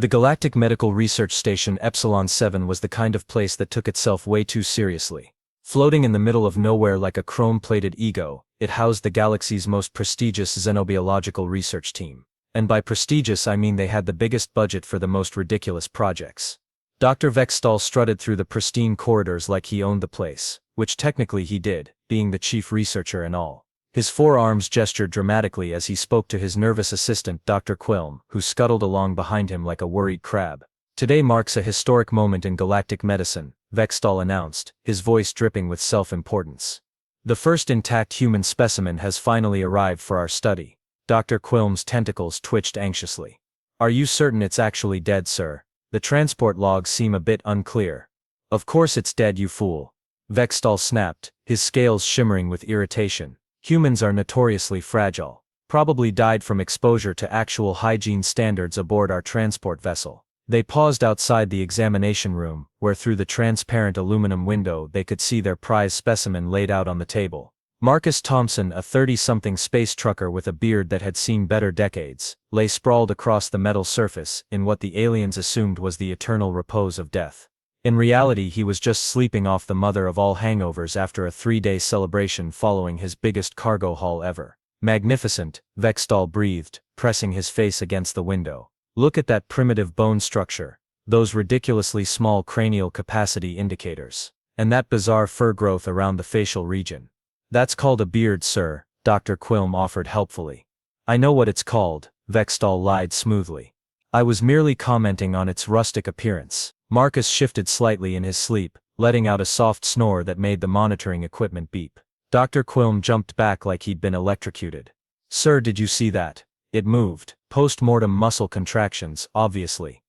The Galactic Medical Research Station Epsilon 7 was the kind of place that took itself way too seriously. Floating in the middle of nowhere like a chrome-plated ego, it housed the galaxy's most prestigious xenobiological research team. And by prestigious I mean they had the biggest budget for the most ridiculous projects. Dr. Vextall strutted through the pristine corridors like he owned the place, which technically he did, being the chief researcher and all. His forearms gestured dramatically as he spoke to his nervous assistant Dr. Quilm, who scuttled along behind him like a worried crab. Today marks a historic moment in galactic medicine, Vextall announced, his voice dripping with self-importance. The first intact human specimen has finally arrived for our study. Dr. Quilm's tentacles twitched anxiously. Are you certain it's actually dead, sir? The transport logs seem a bit unclear. Of course it's dead, you fool. Vextall snapped, his scales shimmering with irritation. Humans are notoriously fragile. Probably died from exposure to actual hygiene standards aboard our transport vessel. They paused outside the examination room, where through the transparent aluminum window they could see their prize specimen laid out on the table. Marcus Thompson, a 30-something space trucker with a beard that had seen better decades, lay sprawled across the metal surface in what the aliens assumed was the eternal repose of death. In reality he was just sleeping off the mother of all hangovers after a 3-day celebration following his biggest cargo haul ever. Magnificent, Vextall breathed, pressing his face against the window. Look at that primitive bone structure, those ridiculously small cranial capacity indicators, and that bizarre fur growth around the facial region. That's called a beard, sir, Dr. Quilm offered helpfully. I know what it's called, Vextall lied smoothly. I was merely commenting on its rustic appearance. Marcus shifted slightly in his sleep, letting out a soft snore that made the monitoring equipment beep. Dr. Quilm jumped back like he'd been electrocuted. Sir, did you see that? It moved. Post-mortem muscle contractions, obviously.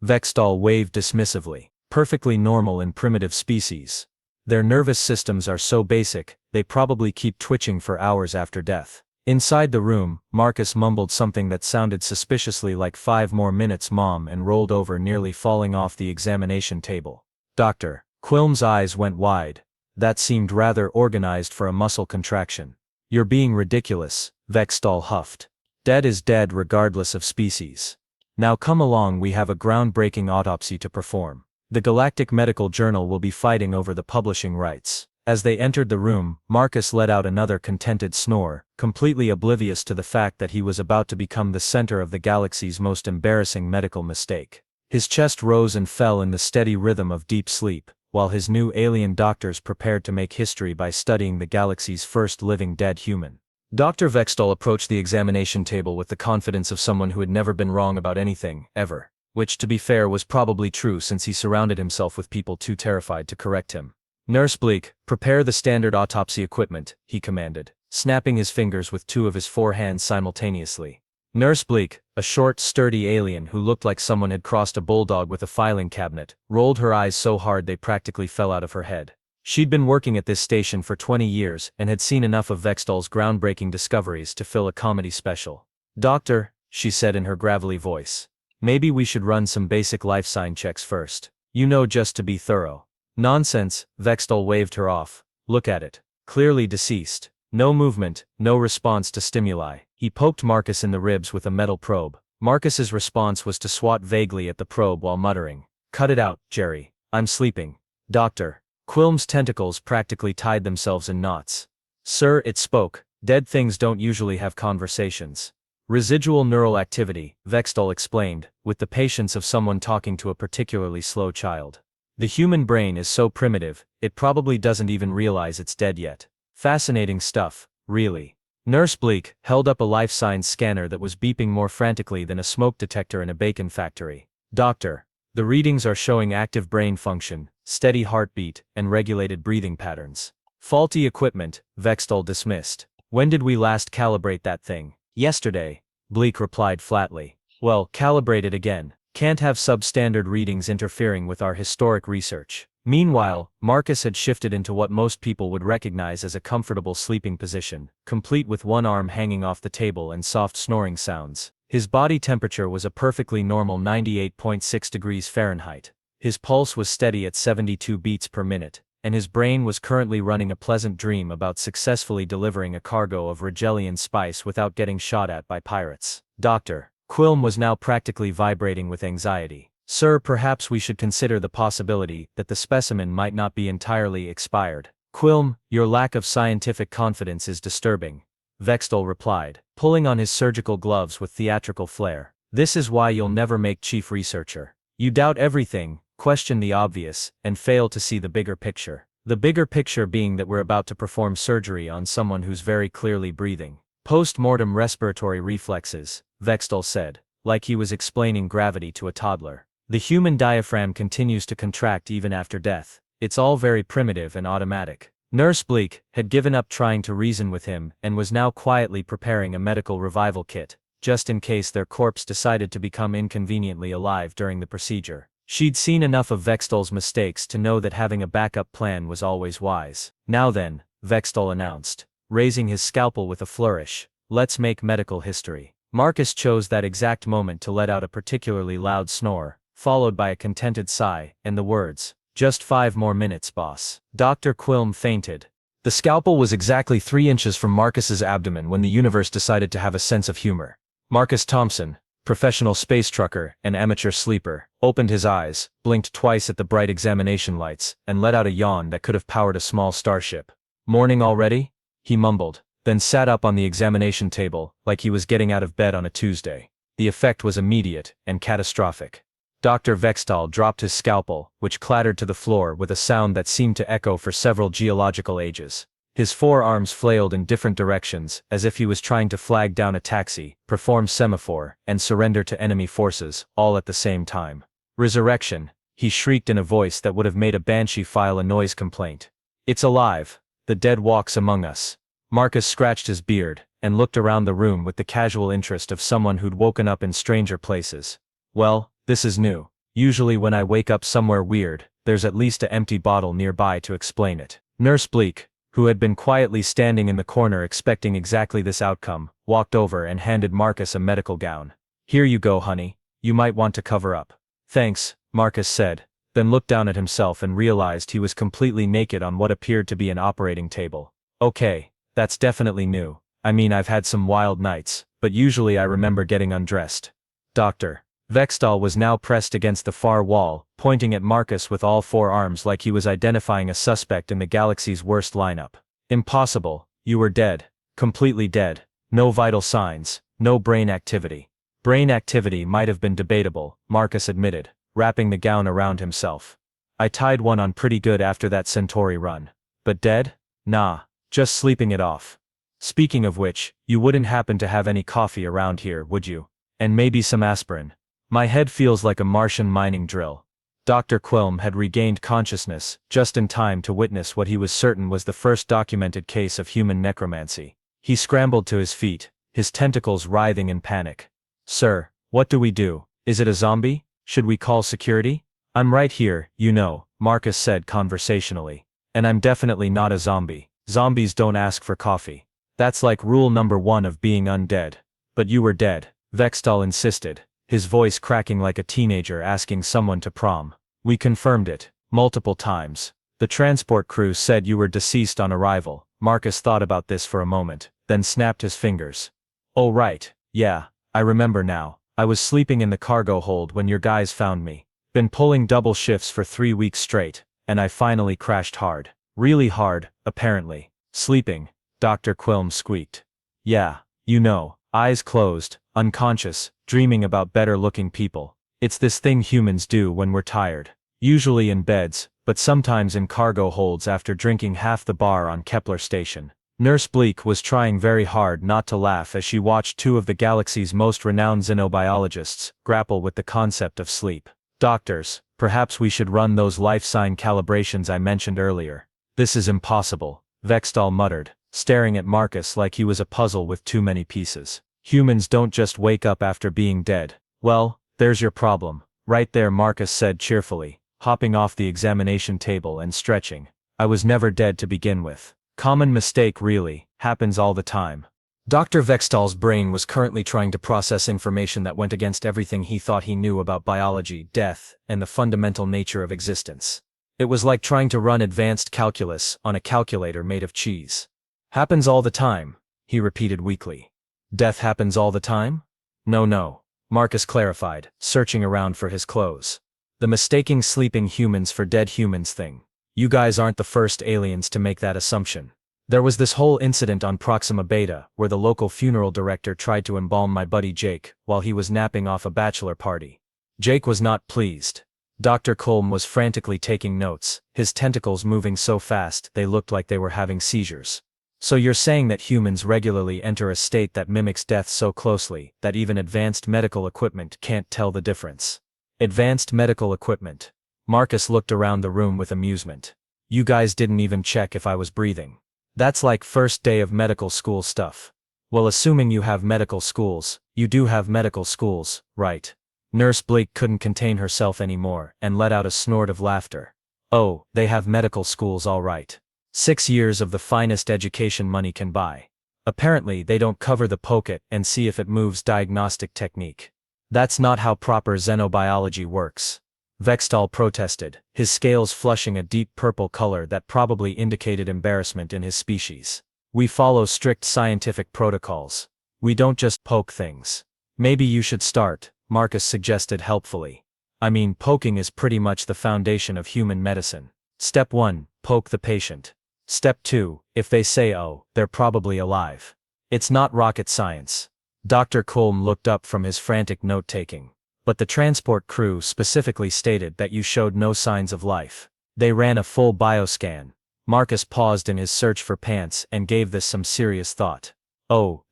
Vextall waved dismissively. Perfectly normal in primitive species. Their nervous systems are so basic, they probably keep twitching for hours after death. Inside the room, Marcus mumbled something that sounded suspiciously like 5 more minutes, Mom, and rolled over, nearly falling off the examination table. Dr. Quilm's eyes went wide. That seemed rather organized for a muscle contraction. You're being ridiculous, Vextall huffed. Dead is dead regardless of species. Now come along, we have a groundbreaking autopsy to perform. The Galactic Medical Journal will be fighting over the publishing rights. As they entered the room, Marcus let out another contented snore, completely oblivious to the fact that he was about to become the center of the galaxy's most embarrassing medical mistake. His chest rose and fell in the steady rhythm of deep sleep, while his new alien doctors prepared to make history by studying the galaxy's first living dead human. Dr. Vextall approached the examination table with the confidence of someone who had never been wrong about anything, ever. Which, to be fair, was probably true since he surrounded himself with people too terrified to correct him. Nurse Bleak, prepare the standard autopsy equipment, he commanded, snapping his fingers with 2 of his 4 hands simultaneously. Nurse Bleak, a short, sturdy alien who looked like someone had crossed a bulldog with a filing cabinet, rolled her eyes so hard they practically fell out of her head. She'd been working at this station for 20 years and had seen enough of Vextall's groundbreaking discoveries to fill a comedy special. Doctor, she said in her gravelly voice, maybe we should run some basic life sign checks first. You know, just to be thorough. Nonsense, Vextall waved her off. Look at it. Clearly deceased. No movement, no response to stimuli. He poked Marcus in the ribs with a metal probe. Marcus's response was to swat vaguely at the probe while muttering, "Cut it out, Jerry. I'm sleeping." Dr. Quilm's tentacles practically tied themselves in knots. Sir, it spoke. Dead things don't usually have conversations. Residual neural activity, Vextall explained, with the patience of someone talking to a particularly slow child. The human brain is so primitive, it probably doesn't even realize it's dead yet. Fascinating stuff, really. Nurse Bleak held up a life signs scanner that was beeping more frantically than a smoke detector in a bacon factory. Doctor, the readings are showing active brain function, steady heartbeat, and regulated breathing patterns. Faulty equipment, Vextall dismissed. When did we last calibrate that thing? Yesterday, Bleak replied flatly. Well, calibrate it again. Can't have substandard readings interfering with our historic research. Meanwhile, Marcus had shifted into what most people would recognize as a comfortable sleeping position, complete with one arm hanging off the table and soft snoring sounds. His body temperature was a perfectly normal 98.6 degrees Fahrenheit. His pulse was steady at 72 beats per minute, and his brain was currently running a pleasant dream about successfully delivering a cargo of Regellian spice without getting shot at by pirates. Dr. Quilm was now practically vibrating with anxiety. Sir, perhaps we should consider the possibility that the specimen might not be entirely expired. Quilm, your lack of scientific confidence is disturbing, Vextol replied, pulling on his surgical gloves with theatrical flair. This is why you'll never make chief researcher. You doubt everything, question the obvious, and fail to see the bigger picture. The bigger picture being that we're about to perform surgery on someone who's very clearly breathing. Post-mortem respiratory reflexes, Vextol said, like he was explaining gravity to a toddler. The human diaphragm continues to contract even after death. It's all very primitive and automatic. Nurse Bleak had given up trying to reason with him and was now quietly preparing a medical revival kit, just in case their corpse decided to become inconveniently alive during the procedure. She'd seen enough of Vextol's mistakes to know that having a backup plan was always wise. Now then, Vextol announced, raising his scalpel with a flourish, let's make medical history. Marcus chose that exact moment to let out a particularly loud snore, followed by a contented sigh, and the words, just 5 more minutes, boss. Dr. Quilm fainted. The scalpel was exactly 3 inches from Marcus's abdomen when the universe decided to have a sense of humor. Marcus Thompson, professional space trucker and amateur sleeper, opened his eyes, blinked twice at the bright examination lights, and let out a yawn that could have powered a small starship. Morning already? He mumbled, then sat up on the examination table like he was getting out of bed on a Tuesday. The effect was immediate and catastrophic. Dr. Vextol dropped his scalpel, which clattered to the floor with a sound that seemed to echo for several geological ages. His forearms flailed in different directions, as if he was trying to flag down a taxi, perform semaphore, and surrender to enemy forces, all at the same time. Resurrection, he shrieked in a voice that would have made a banshee file a noise complaint. It's alive. The dead walks among us. Marcus scratched his beard, and looked around the room with the casual interest of someone who'd woken up in stranger places. Well, this is new. Usually when I wake up somewhere weird, there's at least an empty bottle nearby to explain it. Nurse Bleak, who had been quietly standing in the corner expecting exactly this outcome, walked over and handed Marcus a medical gown. Here you go, honey. You might want to cover up. Thanks, Marcus said, then looked down at himself and realized he was completely naked on what appeared to be an operating table. Okay, that's definitely new. I mean, I've had some wild nights, but usually I remember getting undressed. Doctor. Vextol was now pressed against the far wall, pointing at Marcus with all 4 arms like he was identifying a suspect in the galaxy's worst lineup. Impossible, you were dead. Completely dead. No vital signs, no brain activity. Brain activity might have been debatable, Marcus admitted, wrapping the gown around himself. I tied one on pretty good after that Centauri run. But dead? Nah, just sleeping it off. Speaking of which, you wouldn't happen to have any coffee around here, would you? And maybe some aspirin. My head feels like a Martian mining drill. Dr. Quilm had regained consciousness, just in time to witness what he was certain was the first documented case of human necromancy. He scrambled to his feet, his tentacles writhing in panic. Sir, what do we do? Is it a zombie? Should we call security? I'm right here, you know, Marcus said conversationally. And I'm definitely not a zombie. Zombies don't ask for coffee. That's like rule number 1 of being undead. But you were dead, Vextol insisted, his voice cracking like a teenager asking someone to prom. We confirmed it, multiple times. The transport crew said you were deceased on arrival. Marcus thought about this for a moment, then snapped his fingers. Oh right, yeah, I remember now. I was sleeping in the cargo hold when your guys found me. Been pulling double shifts for 3 weeks straight, and I finally crashed hard. Really hard, apparently. Sleeping, Dr. Quilm squeaked. Yeah, you know, eyes closed, unconscious, dreaming about better-looking people. It's this thing humans do when we're tired. Usually in beds, but sometimes in cargo holds after drinking half the bar on Kepler Station. Nurse Bleak was trying very hard not to laugh as she watched 2 of the galaxy's most renowned xenobiologists grapple with the concept of sleep. Doctors, perhaps we should run those life sign calibrations I mentioned earlier. This is impossible, Vextol muttered, staring at Marcus like he was a puzzle with too many pieces. Humans don't just wake up after being dead. Well, there's your problem. Right there, Marcus said cheerfully, hopping off the examination table and stretching. I was never dead to begin with. Common mistake really, happens all the time. Dr. Vextol's brain was currently trying to process information that went against everything he thought he knew about biology, death, and the fundamental nature of existence. It was like trying to run advanced calculus on a calculator made of cheese. Happens all the time, he repeated weakly. Death happens all the time? No. Marcus clarified, searching around for his clothes. The mistaking sleeping humans for dead humans thing. You guys aren't the first aliens to make that assumption. There was this whole incident on Proxima Beta, where the local funeral director tried to embalm my buddy Jake, while he was napping off a bachelor party. Jake was not pleased. Dr. Colm was frantically taking notes, his tentacles moving so fast they looked like they were having seizures. So you're saying that humans regularly enter a state that mimics death so closely that even advanced medical equipment can't tell the difference. Advanced medical equipment. Marcus looked around the room with amusement. You guys didn't even check if I was breathing. That's like first day of medical school stuff. Well, assuming you have medical schools, you do have medical schools, right? Nurse Blake couldn't contain herself anymore and let out a snort of laughter. Oh, they have medical schools all right. 6 years of the finest education money can buy. Apparently they don't cover the poke it and see if it moves diagnostic technique. That's not how proper xenobiology works. Vextal protested, his scales flushing a deep purple color that probably indicated embarrassment in his species. We follow strict scientific protocols. We don't just poke things. Maybe you should start, Marcus suggested helpfully. I mean, poking is pretty much the foundation of human medicine. Step 1, poke the patient. Step 2, if they say oh, they're probably alive. It's not rocket science. Dr. Colm looked up from his frantic note-taking. But the transport crew specifically stated that you showed no signs of life. They ran a full bioscan. Marcus paused in his search for pants and gave this some serious thought. Oh,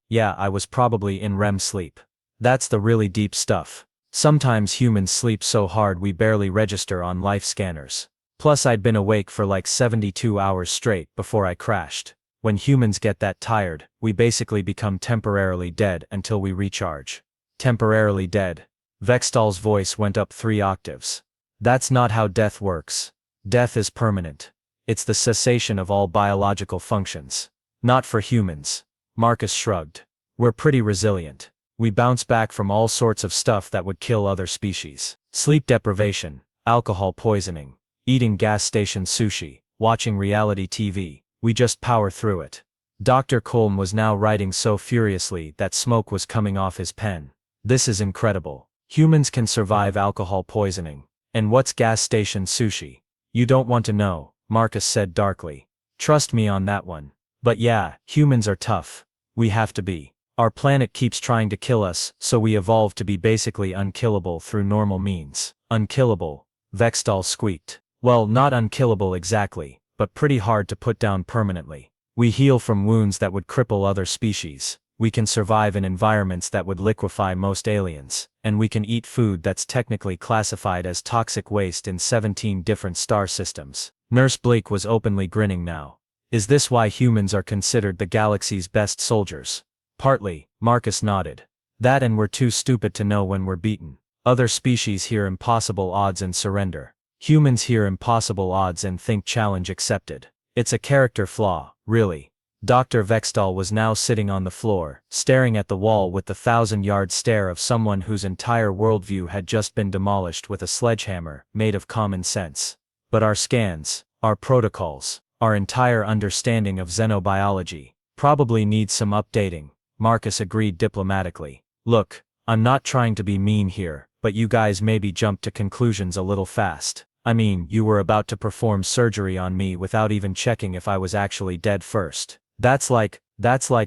yeah, I was probably in REM sleep. That's the really deep stuff. Sometimes humans sleep so hard we barely register on life scanners. Plus I'd been awake for like 72 hours straight before I crashed. When humans get that tired, we basically become temporarily dead until we recharge. Temporarily dead. Vextal's voice went up 3 octaves. That's not how death works. Death is permanent. It's the cessation of all biological functions. Not for humans. Marcus shrugged. We're pretty resilient. We bounce back from all sorts of stuff that would kill other species. Sleep deprivation, alcohol poisoning, eating gas station sushi, watching reality TV. We just power through it. Dr. Colm was now writing so furiously that smoke was coming off his pen. This is incredible. Humans can survive alcohol poisoning. And what's gas station sushi? You don't want to know, Marcus said darkly. Trust me on that one. But yeah, humans are tough. We have to be. Our planet keeps trying to kill us, so we evolved to be basically unkillable through normal means. Unkillable, Vextal squeaked. Well, not unkillable exactly, but pretty hard to put down permanently. We heal from wounds that would cripple other species. We can survive in environments that would liquefy most aliens, and we can eat food that's technically classified as toxic waste in 17 different star systems. Nurse Blake was openly grinning now. Is this why humans are considered the galaxy's best soldiers? Partly, Marcus nodded. That and we're too stupid to know when we're beaten. Other species hear impossible odds and surrender. Humans hear impossible odds and think challenge accepted. It's a character flaw, really. Dr. Vextal was now sitting on the floor, staring at the wall with the 1,000-yard stare of someone whose entire worldview had just been demolished with a sledgehammer made of common sense. But our scans, our protocols, our entire understanding of xenobiology, probably needs some updating, Marcus agreed diplomatically. Look, I'm not trying to be mean here, but you guys maybe jumped to conclusions a little fast. I mean, you were about to perform surgery on me without even checking if I was actually dead first. That's like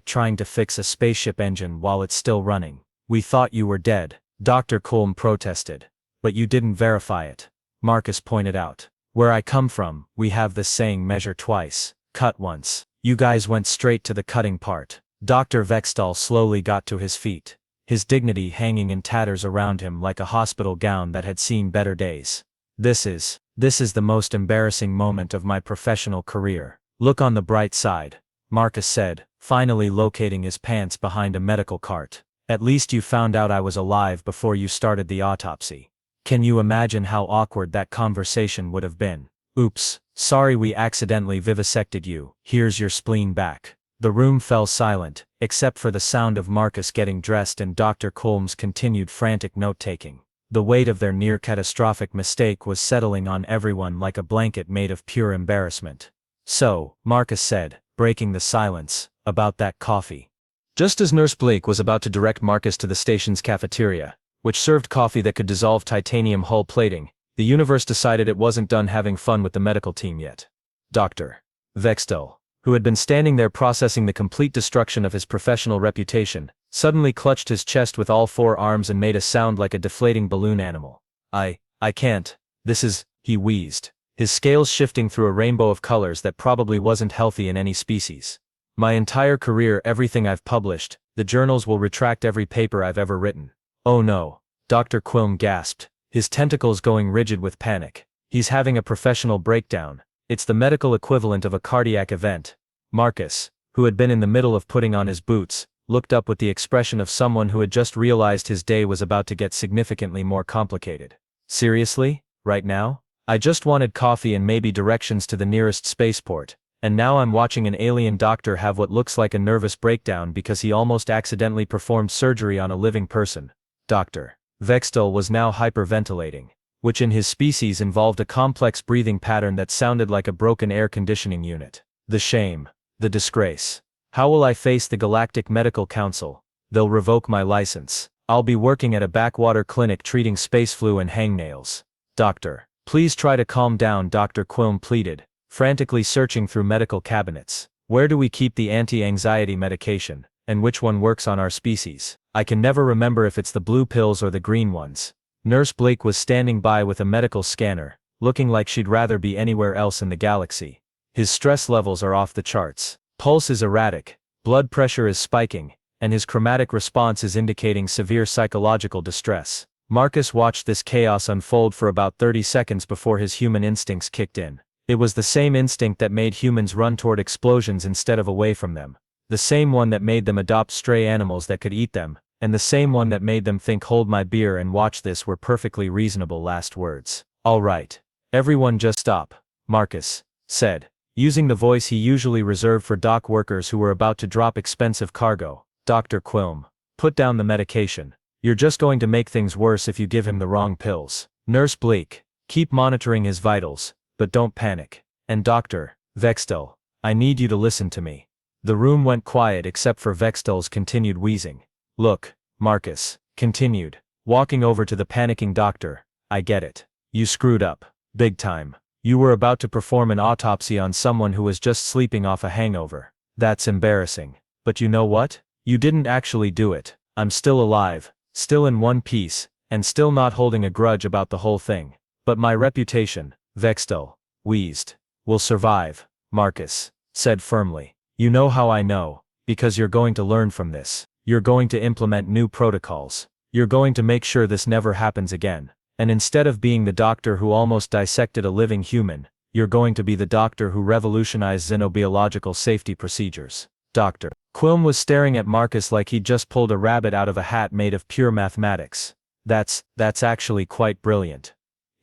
trying to fix a spaceship engine while it's still running. We thought you were dead, Dr. Colm protested. But you didn't verify it, Marcus pointed out. Where I come from, we have this saying measure twice, cut once. You guys went straight to the cutting part. Dr. Vextal slowly got to his feet, his dignity hanging in tatters around him like a hospital gown that had seen better days. This is the most embarrassing moment of my professional career. Look on the bright side, Marcus said, finally locating his pants behind a medical cart. At least you found out I was alive before you started the autopsy. Can you imagine how awkward that conversation would have been? Oops, sorry we accidentally vivisected you, here's your spleen back. The room fell silent, except for the sound of Marcus getting dressed and Dr. Colm's continued frantic note-taking. The weight of their near-catastrophic mistake was settling on everyone like a blanket made of pure embarrassment. So, Marcus said, breaking the silence, about that coffee. Just as Nurse Blake was about to direct Marcus to the station's cafeteria, which served coffee that could dissolve titanium hull plating, the universe decided it wasn't done having fun with the medical team yet. Dr. Vextel, who had been standing there processing the complete destruction of his professional reputation, suddenly clutched his chest with all four arms and made a sound like a deflating balloon animal. I can't. This is, he wheezed, his scales shifting through a rainbow of colors that probably wasn't healthy in any species. My entire career, everything I've published, the journals will retract every paper I've ever written. Oh no. Dr. Quilm gasped, his tentacles going rigid with panic. He's having a professional breakdown. It's the medical equivalent of a cardiac event. Marcus, who had been in the middle of putting on his boots, looked up with the expression of someone who had just realized his day was about to get significantly more complicated. Seriously? Right now? I just wanted coffee and maybe directions to the nearest spaceport, and now I'm watching an alien doctor have what looks like a nervous breakdown because he almost accidentally performed surgery on a living person. Dr. Vextel was now hyperventilating, which in his species involved a complex breathing pattern that sounded like a broken air conditioning unit. The shame. The disgrace. How will I face the Galactic Medical Council? They'll revoke my license. I'll be working at a backwater clinic treating space flu and hangnails. Doctor, please try to calm down, Dr. Quilm pleaded, frantically searching through medical cabinets. Where do we keep the anti-anxiety medication, and which one works on our species? I can never remember if it's the blue pills or the green ones. Nurse Blake was standing by with a medical scanner, looking like she'd rather be anywhere else in the galaxy. His stress levels are off the charts. Pulse is erratic, blood pressure is spiking, and his chromatic response is indicating severe psychological distress. Marcus watched this chaos unfold for about 30 seconds before his human instincts kicked in. It was the same instinct that made humans run toward explosions instead of away from them. The same one that made them adopt stray animals that could eat them, and the same one that made them think "hold my beer and watch this" were perfectly reasonable last words. All right. Everyone just stop, Marcus said, using the voice he usually reserved for dock workers who were about to drop expensive cargo. Dr. Quilm, put down the medication. You're just going to make things worse if you give him the wrong pills. Nurse Blake, keep monitoring his vitals, but don't panic. And Dr. Vextel, I need you to listen to me. The room went quiet except for Vextel's continued wheezing. Look, Marcus continued, walking over to the panicking doctor, I get it. You screwed up. Big time. You were about to perform an autopsy on someone who was just sleeping off a hangover. That's embarrassing. But you know what? You didn't actually do it. I'm still alive, still in one piece, and still not holding a grudge about the whole thing. But my reputation, Vextel wheezed, will survive, Marcus said firmly. You know how I know, because you're going to learn from this. You're going to implement new protocols. You're going to make sure this never happens again. And instead of being the doctor who almost dissected a living human, you're going to be the doctor who revolutionized xenobiological safety procedures. Dr. Quilm was staring at Marcus like he'd just pulled a rabbit out of a hat made of pure mathematics. That's actually quite brilliant.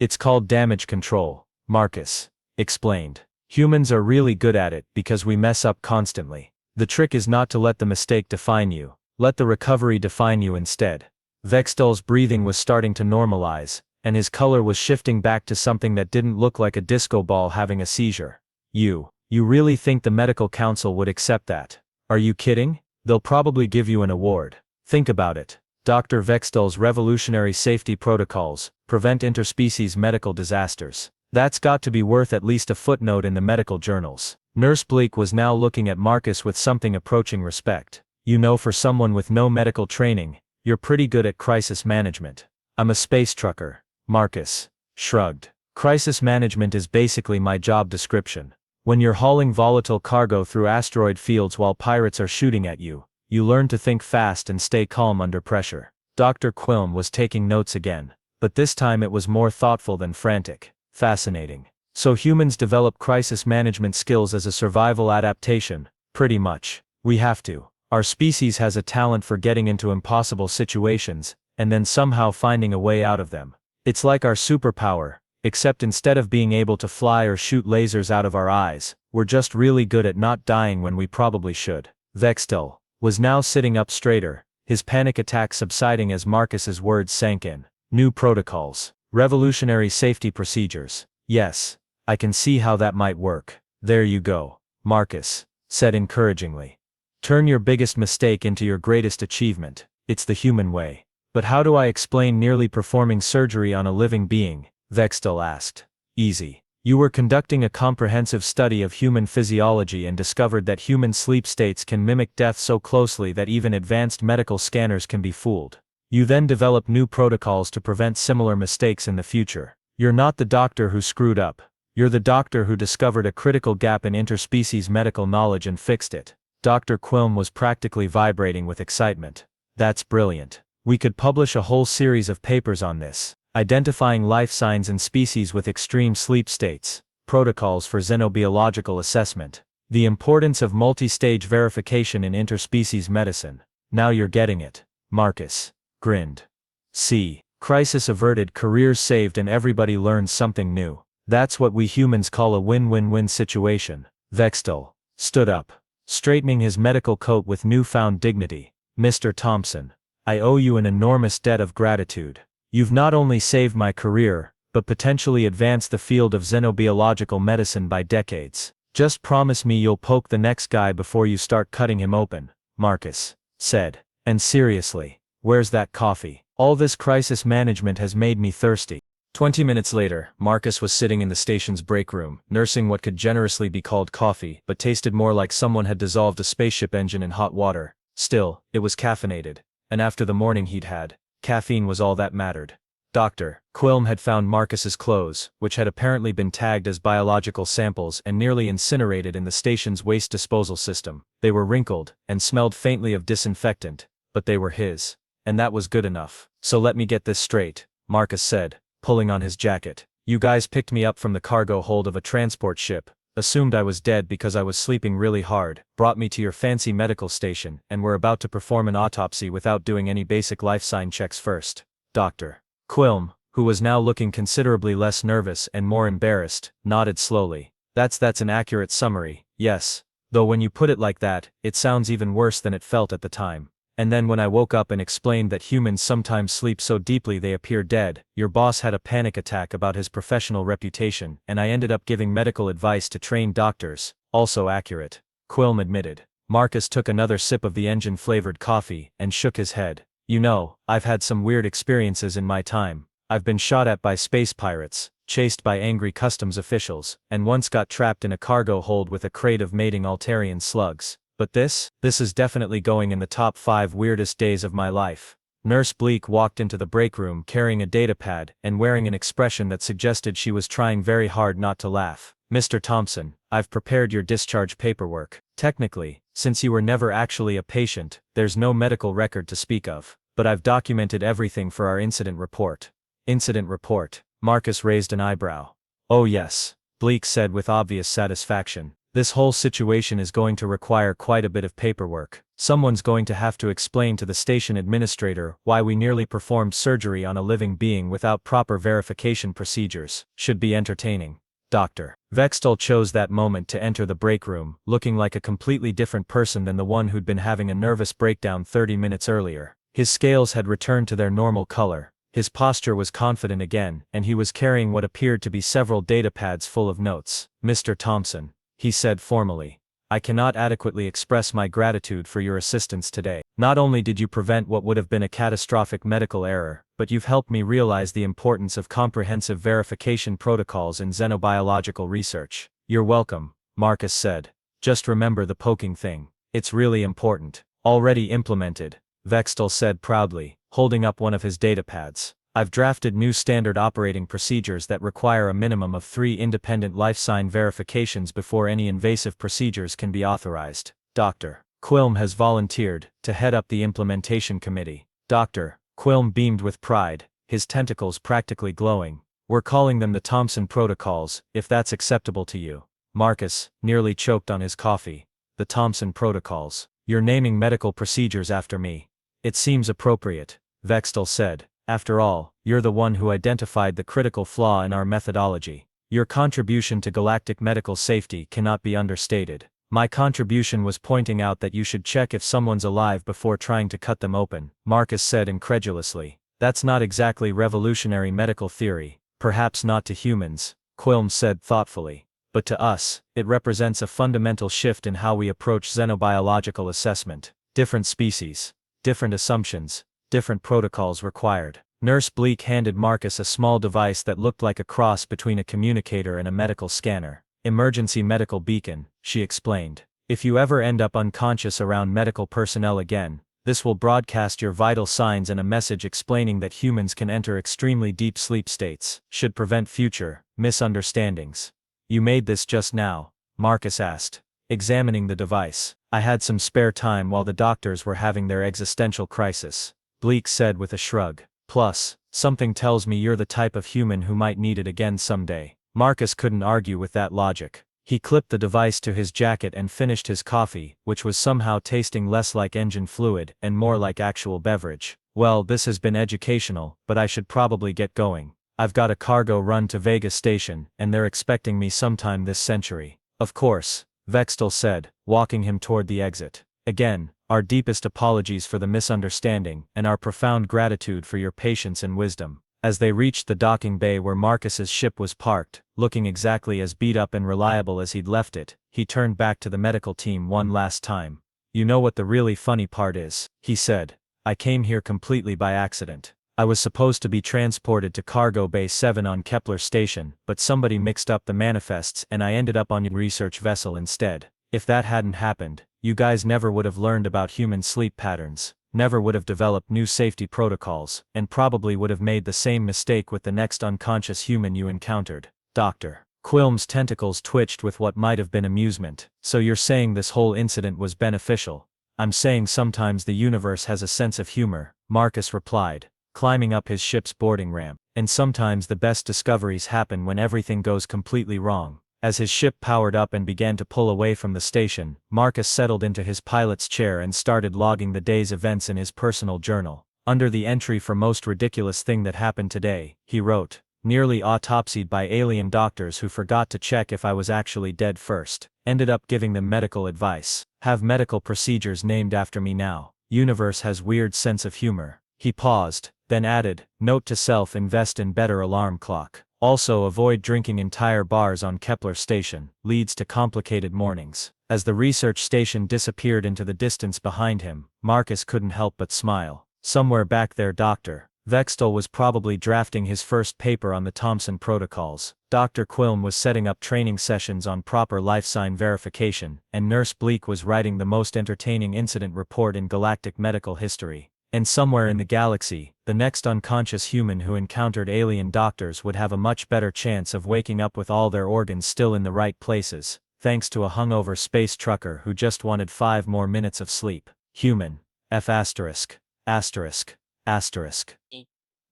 It's called damage control, Marcus explained. Humans are really good at it because we mess up constantly. The trick is not to let the mistake define you. Let the recovery define you instead. Vextel's breathing was starting to normalize, and his color was shifting back to something that didn't look like a disco ball having a seizure. You really think the medical council would accept that? Are you kidding? They'll probably give you an award. Think about it. Dr. Vextel's revolutionary safety protocols prevent interspecies medical disasters. That's got to be worth at least a footnote in the medical journals. Nurse Blake was now looking at Marcus with something approaching respect. You know, for someone with no medical training, you're pretty good at crisis management. I'm a space trucker. Marcus shrugged. Crisis management is basically my job description. When you're hauling volatile cargo through asteroid fields while pirates are shooting at you, you learn to think fast and stay calm under pressure. Dr. Quilm was taking notes again, but this time it was more thoughtful than frantic. Fascinating. So humans develop crisis management skills as a survival adaptation, pretty much. We have to. Our species has a talent for getting into impossible situations, and then somehow finding a way out of them. It's like our superpower, except instead of being able to fly or shoot lasers out of our eyes, we're just really good at not dying when we probably should. Vextel was now sitting up straighter, his panic attack subsiding as Marcus's words sank in. New protocols. Revolutionary safety procedures. Yes, I can see how that might work. There you go, Marcus said encouragingly. Turn your biggest mistake into your greatest achievement. It's the human way. But how do I explain nearly performing surgery on a living being? Vextel asked. Easy. You were conducting a comprehensive study of human physiology and discovered that human sleep states can mimic death so closely that even advanced medical scanners can be fooled. You then develop new protocols to prevent similar mistakes in the future. You're not the doctor who screwed up. You're the doctor who discovered a critical gap in interspecies medical knowledge and fixed it. Dr. Quilm was practically vibrating with excitement. That's brilliant. We could publish a whole series of papers on this. Identifying life signs in species with extreme sleep states, protocols for xenobiological assessment, the importance of multi-stage verification in interspecies medicine. Now you're getting it. Marcus grinned. See, crisis averted, careers saved, and everybody learns something new. That's what we humans call a win-win-win situation. Vextel stood up, straightening his medical coat with newfound dignity. Mr. Thompson, I owe you an enormous debt of gratitude. You've not only saved my career, but potentially advanced the field of xenobiological medicine by decades. Just promise me you'll poke the next guy before you start cutting him open, Marcus said. And seriously, where's that coffee? All this crisis management has made me thirsty. 20 minutes later, Marcus was sitting in the station's break room, nursing what could generously be called coffee, but tasted more like someone had dissolved a spaceship engine in hot water. Still, it was caffeinated. And after the morning he'd had, caffeine was all that mattered. Dr. Quilm had found Marcus's clothes, which had apparently been tagged as biological samples and nearly incinerated in the station's waste disposal system. They were wrinkled, and smelled faintly of disinfectant, but they were his. And that was good enough. So let me get this straight, Marcus said, pulling on his jacket. You guys picked me up from the cargo hold of a transport ship, assumed I was dead because I was sleeping really hard, brought me to your fancy medical station, and were about to perform an autopsy without doing any basic life sign checks first. Dr. Quilm, who was now looking considerably less nervous and more embarrassed, nodded slowly. That's an accurate summary, yes. Though when you put it like that, it sounds even worse than it felt at the time. And then when I woke up and explained that humans sometimes sleep so deeply they appear dead, your boss had a panic attack about his professional reputation, and I ended up giving medical advice to trained doctors. Also accurate, Quilm admitted. Marcus took another sip of the engine-flavored coffee, and shook his head. You know, I've had some weird experiences in my time. I've been shot at by space pirates, chased by angry customs officials, and once got trapped in a cargo hold with a crate of mating Altarian slugs. But this is definitely going in the top 5 weirdest days of my life. Nurse Bleak walked into the break room carrying a datapad and wearing an expression that suggested she was trying very hard not to laugh. Mr. Thompson, I've prepared your discharge paperwork. Technically, since you were never actually a patient, there's no medical record to speak of. But I've documented everything for our incident report. Incident report? Marcus raised an eyebrow. Oh yes, Bleak said with obvious satisfaction. This whole situation is going to require quite a bit of paperwork. Someone's going to have to explain to the station administrator why we nearly performed surgery on a living being without proper verification procedures. Should be entertaining. Dr. Vextel chose that moment to enter the break room, looking like a completely different person than the one who'd been having a nervous breakdown 30 minutes earlier. His scales had returned to their normal color. His posture was confident again, and he was carrying what appeared to be several datapads full of notes. Mr. Thompson, he said formally, I cannot adequately express my gratitude for your assistance today. Not only did you prevent what would have been a catastrophic medical error, but you've helped me realize the importance of comprehensive verification protocols in xenobiological research. You're welcome, Marcus said. Just remember the poking thing. It's really important. Already implemented, Vextel said proudly, holding up one of his datapads. I've drafted new standard operating procedures that require a minimum of 3 independent life sign verifications before any invasive procedures can be authorized. Dr. Quilm has volunteered to head up the implementation committee. Dr. Quilm beamed with pride, his tentacles practically glowing. We're calling them the Thompson Protocols, if that's acceptable to you. Marcus nearly choked on his coffee. The Thompson Protocols. You're naming medical procedures after me. It seems appropriate, Vextel said. After all, you're the one who identified the critical flaw in our methodology. Your contribution to galactic medical safety cannot be understated. My contribution was pointing out that you should check if someone's alive before trying to cut them open, Marcus said incredulously. That's not exactly revolutionary medical theory, perhaps not to humans, Quilm said thoughtfully. but to us, it represents a fundamental shift in how we approach xenobiological assessment. Different species, different assumptions, different protocols required. Nurse Bleak handed Marcus a small device that looked like a cross between a communicator and a medical scanner. Emergency medical beacon, she explained. If you ever end up unconscious around medical personnel again, this will broadcast your vital signs and a message explaining that humans can enter extremely deep sleep states, should prevent future misunderstandings. You made this just now? Marcus asked, examining the device. I had some spare time while the doctors were having their existential crisis, Bleak said with a shrug. Plus, something tells me you're the type of human who might need it again someday. Marcus couldn't argue with that logic. He clipped the device to his jacket and finished his coffee, which was somehow tasting less like engine fluid and more like actual beverage. Well, this has been educational, but I should probably get going. I've got a cargo run to Vegas Station, and they're expecting me sometime this century. Of course, Vextel said, walking him toward the exit. Again, our deepest apologies for the misunderstanding, and our profound gratitude for your patience and wisdom. As they reached the docking bay where Marcus's ship was parked, looking exactly as beat up and reliable as he'd left it, he turned back to the medical team one last time. You know what the really funny part is, he said. I came here completely by accident. I was supposed to be transported to Cargo Bay 7 on Kepler Station, but somebody mixed up the manifests and I ended up on your research vessel instead. If that hadn't happened, you guys never would have learned about human sleep patterns, never would have developed new safety protocols, and probably would have made the same mistake with the next unconscious human you encountered. Dr. Quilm's tentacles twitched with what might have been amusement. So you're saying this whole incident was beneficial? I'm saying sometimes the universe has a sense of humor, Marcus replied, climbing up his ship's boarding ramp. And sometimes the best discoveries happen when everything goes completely wrong. As his ship powered up and began to pull away from the station, Marcus settled into his pilot's chair and started logging the day's events in his personal journal. Under the entry for most ridiculous thing that happened today, he wrote, nearly autopsied by alien doctors who forgot to check if I was actually dead first. Ended up giving them medical advice. Have medical procedures named after me now. Universe has weird sense of humor. He paused, then added, note to self, invest in better alarm clock. Also avoid drinking entire bars on Kepler Station, leads to complicated mornings. As the research station disappeared into the distance behind him, Marcus couldn't help but smile. Somewhere back there Dr. Vextel was probably drafting his first paper on the Thomson protocols. Dr. Quilm was setting up training sessions on proper life sign verification, and Nurse Bleak was writing the most entertaining incident report in galactic medical history. And somewhere in the galaxy, the next unconscious human who encountered alien doctors would have a much better chance of waking up with all their organs still in the right places, thanks to a hungover space trucker who just wanted 5 more minutes of sleep. Human. F***.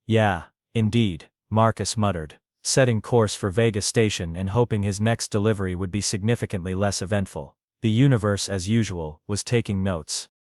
Yeah, indeed, Marcus muttered, setting course for Vegas Station and hoping his next delivery would be significantly less eventful. The universe, as usual, was taking notes.